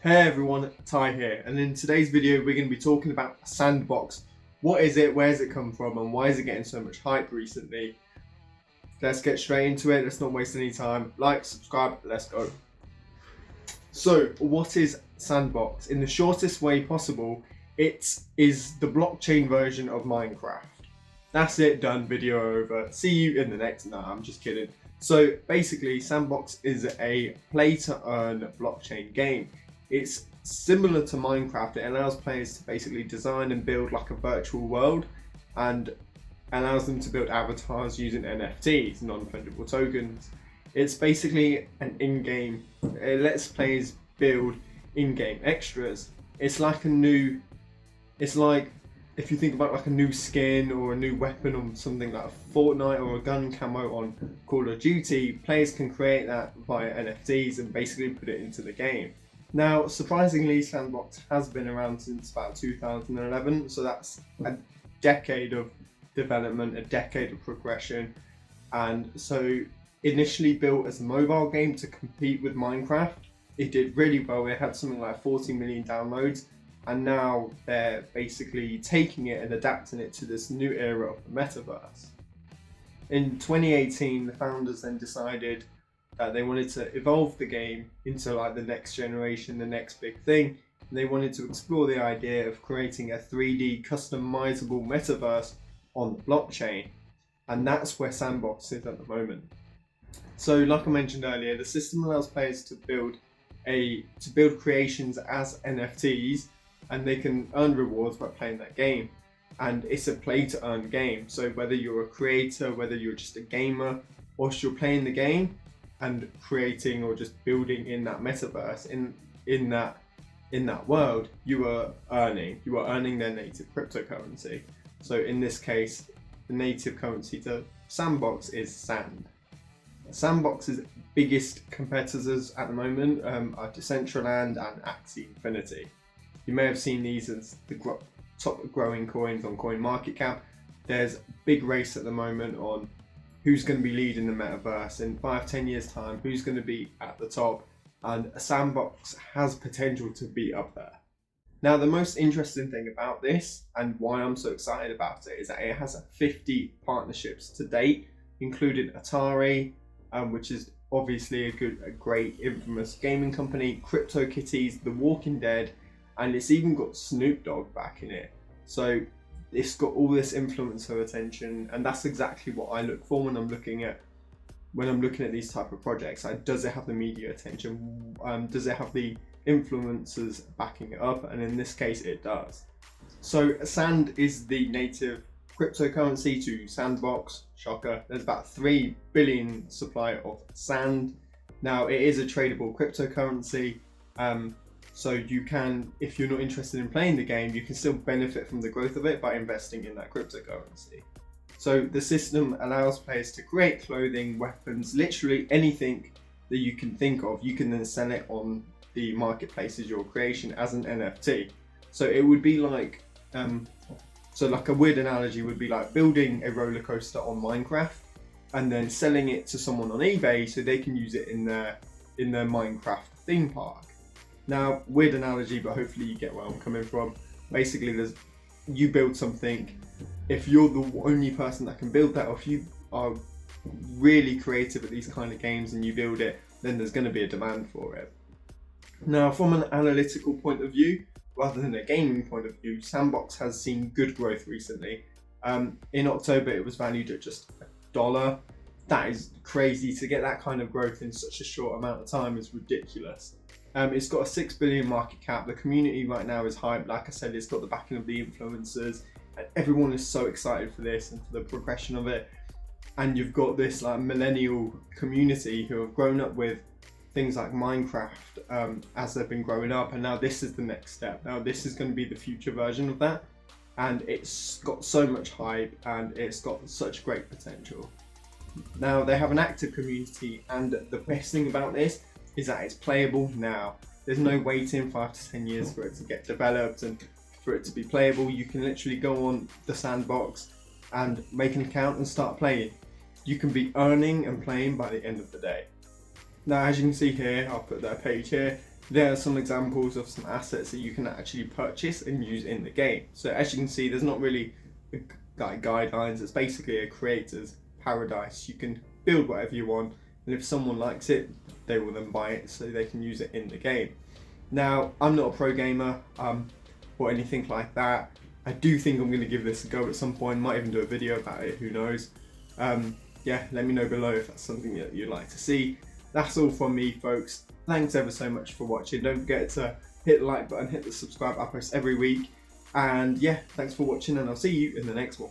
Hey everyone, Ty here, and in today's video we're going to be talking about Sandbox. What is it, where does it come from, and why is it getting so much hype recently? Let's get straight into it, let's not waste any time. Like, subscribe, let's go. So, what is Sandbox? In the shortest way possible, it is the blockchain version of Minecraft. That's it, done, video over. See you in the next, no, I'm just kidding. So basically, Sandbox is a play to earn blockchain game. It's similar to Minecraft. It allows players to basically design and build like a virtual world and allows them to build avatars using NFTs, non-fungible tokens. It's basically an in-game, it lets players build in-game extras. It's like if you think about like a new skin or a new weapon or something like a Fortnite or a gun camo on Call of Duty, players can create that via NFTs and basically put it into the game. Now, surprisingly, Sandbox has been around since about 2011, so that's a decade of development, a decade of progression, and so initially built as a mobile game to compete with Minecraft. It did really well. It had something like 40 million downloads, and now they're basically taking it and adapting it to this new era of the metaverse. In 2018, the founders then decided that they wanted to evolve the game into like the next generation, the next big thing. And they wanted to explore the idea of creating a 3D customizable metaverse on the blockchain. And that's where Sandbox is at the moment. So like I mentioned earlier, the system allows players to build creations as NFTs, and they can earn rewards by playing that game. And it's a play to earn game. So whether you're a creator, whether you're just a gamer, or if you're playing the game and creating or just building in that metaverse, in that world, you are earning their native cryptocurrency. So in this case, the native currency to Sandbox is Sand. Sandbox's biggest competitors at the moment are Decentraland and Axie Infinity. You may have seen these as the top growing coins on CoinMarketCap. There's a big race at the moment on who's going to be leading the metaverse in 5-10 years time, who's going to be at the top, and Sandbox has potential to be up there. Now, the most interesting thing about this and why I'm so excited about it is that it has 50 partnerships to date, including Atari, which is obviously a great infamous gaming company, CryptoKitties, The Walking Dead, and it's even got Snoop Dogg back in it. So it's got all this influencer attention, and that's exactly what I look for when I'm looking at these type of projects. Does it have the media attention? Does it have the influencers backing it up? And in this case, it does. So Sand is the native cryptocurrency to Sandbox. Shocker. There's about 3 billion supply of sand. Now, it is a tradable cryptocurrency. So you can, if you're not interested in playing the game, you can still benefit from the growth of it by investing in that cryptocurrency. So the system allows players to create clothing, weapons, literally anything that you can think of. You can then sell it on the marketplace as your creation as an NFT. So it would be like, like a weird analogy would be like building a roller coaster on Minecraft and then selling it to someone on eBay so they can use it in their Minecraft theme park. Now, weird analogy, but hopefully you get where I'm coming from. Basically, you build something. If you're the only person that can build that, or if you are really creative at these kind of games and you build it, then there's going to be a demand for it. Now, from an analytical point of view, rather than a gaming point of view, Sandbox has seen good growth recently. In October, it was valued at just $1. That is crazy. To get that kind of growth in such a short amount of time is ridiculous. It's got a 6 billion market cap. The community right now is hyped. Like I said, it's got the backing of the influencers, and everyone is so excited for this and for the progression of it. And you've got this like millennial community who have grown up with things like Minecraft as they've been growing up, and now this is the next step. Now this is going to be the future version of that, and it's got so much hype and it's got such great potential. Now they have an active community, and the best thing about this is that it's playable now. There's no waiting 5 to 10 years for it to get developed and for it to be playable. You can literally go on the Sandbox and make an account and start playing. You can be earning and playing by the end of the day. Now, as you can see here, I'll put their page here. there are some examples of some assets that you can actually purchase and use in the game. So as you can see, there's not really guidelines. It's basically a creator's paradise. You can build whatever you want, and if someone likes it, they will then buy it so they can use it in the game. Now, I'm not a pro gamer or anything like that. I do think I'm going to give this a go at some point. Might even do a video about it, who knows. Yeah, let me know below if that's something that you'd like to see. That's all from me, folks. Thanks ever so much for watching. Don't forget to hit the like button, hit the subscribe. I post every week. And yeah, thanks for watching, and I'll see you in the next one.